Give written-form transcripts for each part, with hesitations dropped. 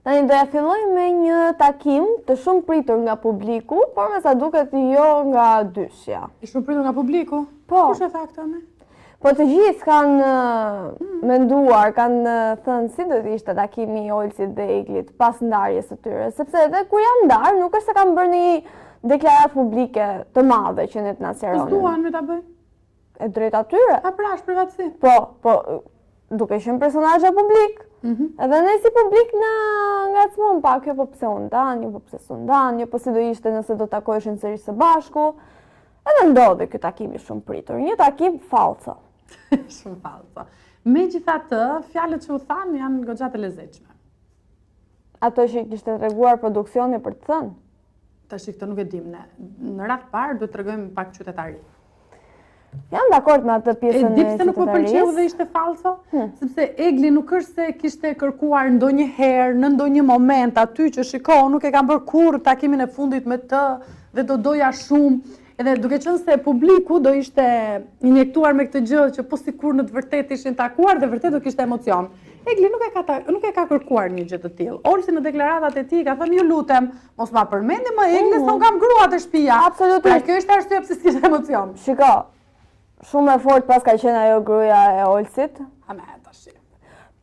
Tani doja filloj me një takim të shumë pritur nga publiku, por me sa duket jo nga dyshja. I shumë pritur nga publiku? Po. Kush e tha këtë me? Po të gjithë kanë menduar, kanë thënë si do të ishte takimi i Olsit dhe Eglit pas ndarjes së tyre, sepse edhe kur janë ndarë nuk është se kanë bërë një deklaratë publike të madhe që ne të na sqaronin. S'duan me ta bëjnë? E drejta tyre? A pra, është privatësi? Po, duke qenë personazhe publik. Edhe ne si publik na ngacmon pak, jo po pse u ndan, jo po pse s'u ndan, jo po si do ishte nëse do takoheshin sërish së bashku. Edhe ndodhi ky takim i shumë pritur, një takim falso. Shumë falso. Megjithatë, fjalët që u thanë janë goxha të lezetshme. Ato që kishte treguar produksioni për të thënë. Tash këtë nuk e dim ne. Në radh parë duhet të tregojmë pak qytetari. Jam dakord me atë pjesën e di pse nuk më pëlqeu dhe ishte falso, sepse Egli nuk është se kishte kërkuar ndonjëherë në ndonjë moment aty që shikoj, nuk e kam bërë kurrë takimin e fundit me të dhe do doja shumë. Edhe duke qenë se publiku do ishte injektuar me këtë gjë që po sikur në të vërtetë ishin takuar dhe vërtet do kishte emocion. Egli nuk e ka kërkuar një gjë të tillë. Olsi në deklaratat e tij ka thënë ju lutem, mos ma përmendni më Egli se un kam grua të shtëpia. Absolutisht. Pra kjo është arsye pse s'kishte emocion. Shiko, shumë e fort pas ka qenë ajo gruaja e Olsit. Ame tash.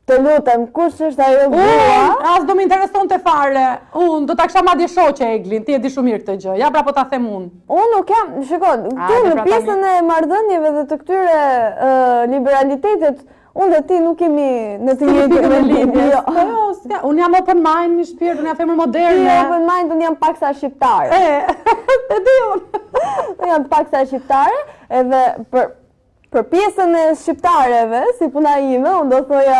Të lutem, kush është ajo grua? As do më interesonte fare. Unë do ta kisha madje shoqe Eglin, ti e di shumë mirë këtë gjë. Ja pra po ta them unë. Unë nuk jam, shiko, këtu në pjesën e marrëdhënieve dhe të këtyre liberalitetet, unë dhe ti nuk kemi në të njëjtën lidhje. Jo, unë jam open mind, një shpirt, unë jam femër moderne. Ti open mind, unë jam paksa shqiptare. E di unë. Unë jam paksa shqiptare, edhe për pjesën e shqiptareve, si puna ime, unë do thoja,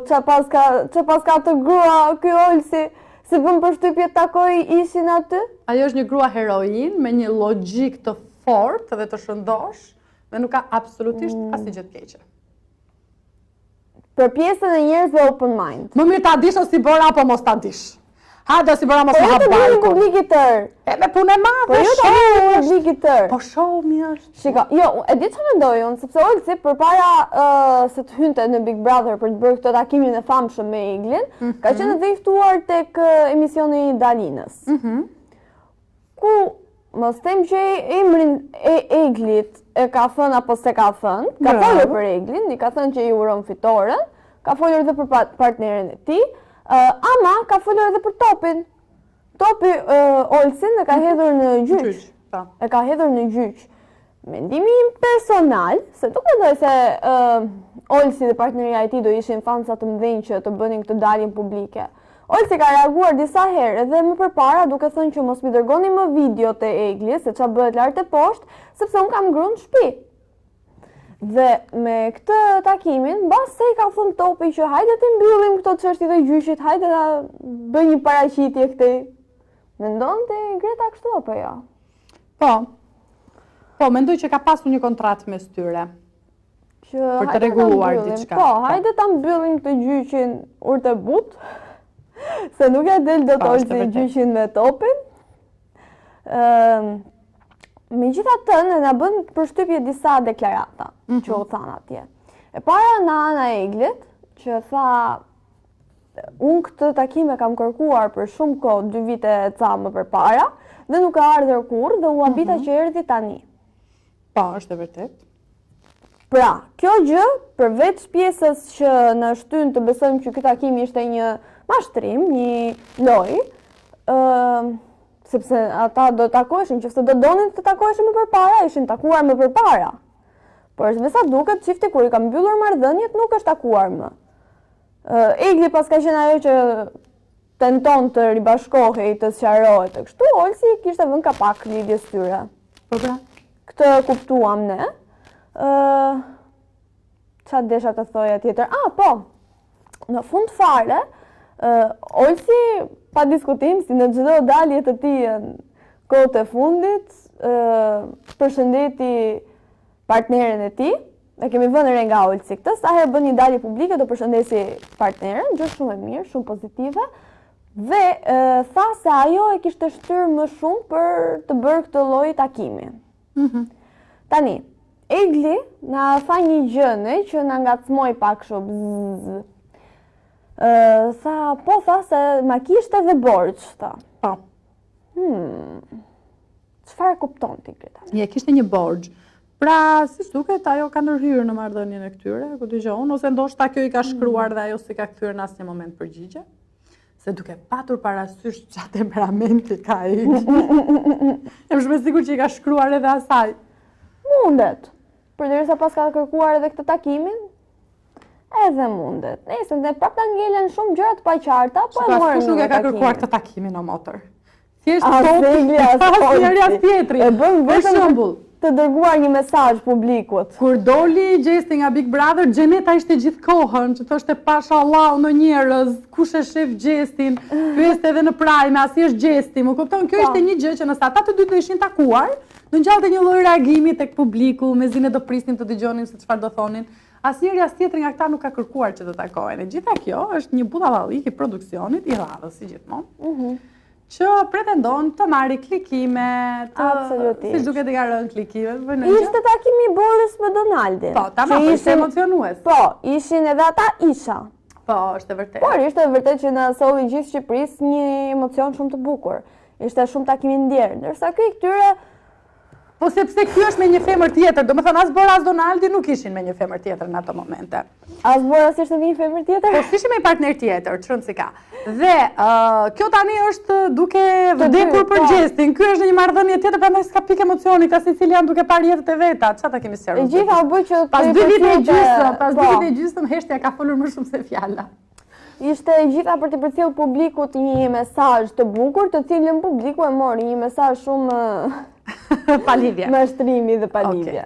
qa pas ka të grua, ky Olsi, si bën përshtypje takoj ishin aty? Ajo është një grua heroin, me një logjik të fortë dhe të shëndosh, dhe nuk ka absolutisht asnjë gjë të keqe. Për pjesën e njerëzve open mind. Më mirë ta dish ose si bëra apo mos ta dish. Hajde si bëra mos ma hap barkun. Po jo të publik i tërë. E me punë e madhe. Po jo të publik i tërë. Po show mi është. Shiko, jo, e di çfarë mendoj unë, sepse Olsi përpara se të hynte në Big Brother për të bërë këtë takimin e famshëm me Eglin, ka qenë dhe i ftuar tek emisioni i Dalinës. Ku mos them që emrin e Eglit e ka thënë apo s'e ka thënë, ka folur për Eglin, i ka thënë që i uron fitoren, ka folur edhe për partnerin e tij. Ama ka folur edhe për topin. Topi Olsin e ka hedhur në gjyq. E ka hedhur në gjyq. Mendimi im personal, se nuk mendoj se Olsi dhe partneria e tij do ishin fansa të mëdhenj që të bënin këtë daljen publike. Olsi ka reaguar disa herë edhe më përpara duke thënë që mos mi dërgoni më videot e Eglit, se çfarë bëhet lart e poshtë, sepse un kam gruan në shtëpi. Dhe me këtë takimin, mbas se i ka thënë Topi që hajde të mbyllim këto çështje të gjyqit, hajde ta bëj një paraqitje këtej. Mendonte Greta kështu apo jo? Po, mendoj që ka pasur një kontratë mes tyre. Për të rregulluar diçka. Po, hajde ta mbyllim këtë gjyqin urtë but, se nuk ja del dot Olsi gjyqin me Topin. Megjithatë, na bën përshtypje disa deklarata që u thanë atje. E para nga ana e Eglit, që tha unë këtë takim e kam kërkuar për shumë kohë, 2 vite e ca më përpara, dhe nuk ka ardhur kurrë dhe u habita që erdhi tani. Po, është e vërtet. Pra, kjo gjë, përveç pjesës që na shtyn të besojmë që ky takim ishte një mashtrim, një lojë, sepse ata do takoheshin, nëse do donin të takoheshin më përpara, ishin takuar më përpara. Por me sa duket, çifti kur i ka mbyllur marrëdhëniet nuk është takuar më. Egli pas ka qenë ajo që tenton të ribashkohej, të sqarohet e kështu, Olsi kishte vënë kapak lidhjes tyre. Po pra. Këtë kuptuam ne. Çfarë desha të thoja tjetër? Po. Në fund fare, Olsi pa diskutim, si në çdo dalje të tij në kohët e fundit, përshëndeti partneren e tij. Ne kemi vënë re nga Olsi këtë, sa herë bën një dalje publike do përshëndesi partneren, gjë shumë e mirë, shumë pozitive. Dhe tha se ajo e kishte shtyrë më shumë për të bërë këtë lloj takimi. Tani, Egli na tha një gjë që na ngacmoi pak kështu. Tha se ma kishte dhe borç, tha. Po. Çfarë kupton ti Greta? Kishte një borxh. Pra, si duket, ajo ka ndërhyrë në marrëdhënien e këtyre, ku dëgjon, ose ndoshta kjo i ka shkruar dhe ajo si ka kthyer në asnjë moment përgjigje. Se duke patur parasysh çfarë temperamenti ka ai. Jam shumë e sigurt që i ka shkruar edhe asaj. Mundet. Përderisa pas ka kërkuar edhe këtë takimin, edhe mundet. Nëse ne prapë ngelen shumë gjëra të paqarta, po e morën. Nuk e ka kërkuar këtë takimin o motor. Thjesht asnjëri as tjetri. E bën Për shembull, të dërguar një mesazh publikut. Kur doli Gjesti nga Big Brother, Gjeneta ishte gjithë kohën, që thoshte pashallah në njerëz, kush e shef Gjestin, pyeste edhe në prajme, asi është Gjesti, më kupton? Kjo ishte një gjë që nëse ata të dy do ishin takuar, do ngjallte një lloj reagimi tek publiku, mezi ne do prisnim të dëgjonin se çfarë do thonin. Asnjëri as tjetri nga këta nuk ka kërkuar që të takohen. E gjitha kjo është një budallallik i produksionit i radhës, si gjithmonë. Që pretendon të marri klikime, Absolutisht. Si duket i ka rënë klikime. Ishte takimi i Borës me Donaldin. Po, tamam, ishte emocionues. Po, ishin edhe ata isha. Po, është e vërtetë. Por ishte vërtet që na solli gjithë Shqipërisë një emocion shumë të bukur. Ishte shumë takimi ndjerë, ndërsa ky këtyre po sepse ky është me një femër tjetër, domethënë as Bora as Donaldi nuk ishin me një femër tjetër në ato momente. As Bora ishte me një femër tjetër? Po ishin me një partner tjetër, çrën si ka. Dhe kjo tani është duke vdekur për Gjestin. Ky është në një marrëdhënie tjetër, prandaj s'ka pikë emocioni, ka secili janë duke parë jetët e veta. Çfarë ta kemi sqaruar? E gjitha u bë që pas 2 vite e gjysmë, heshtja ka folur më shumë se fjala. Ishte gjitha për të përcjellë publikut një mesazh të bukur, të cilën publiku e mori, një mesazh shumë pa lidhje. Mashtrimi dhe pa lidhje.